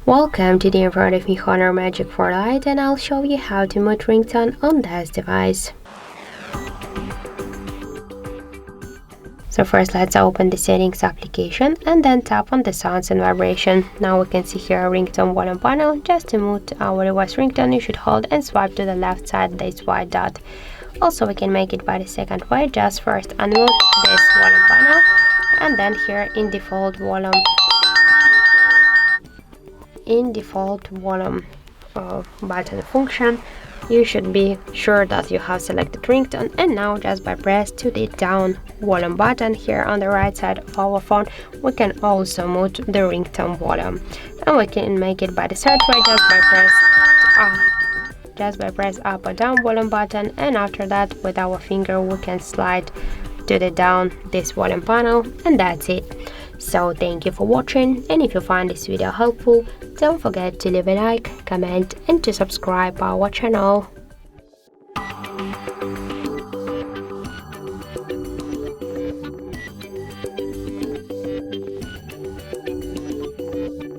Welcome to the in front of me HONOR Magic4 Lite, and I'll show you how to mute ringtone on this device. So first let's open the settings application and then tap on the sounds and vibration. Now we can see here a ringtone volume panel. Just to mute our device ringtone, you should hold and swipe to the left side this white dot. Also we can make it by the second way. Just first unmute this volume panel and then here in default volume button function, you should be sure that you have selected ringtone, and now just by press to the down volume button here on the right side of our phone, we can also mute the ringtone volume, and we can make it by the third way just by press up or down volume button, and after that with our finger we can slide to the down this volume panel, and that's it. So thank you for watching, and if you find this video helpful, don't forget to leave a like, comment and to subscribe our channel.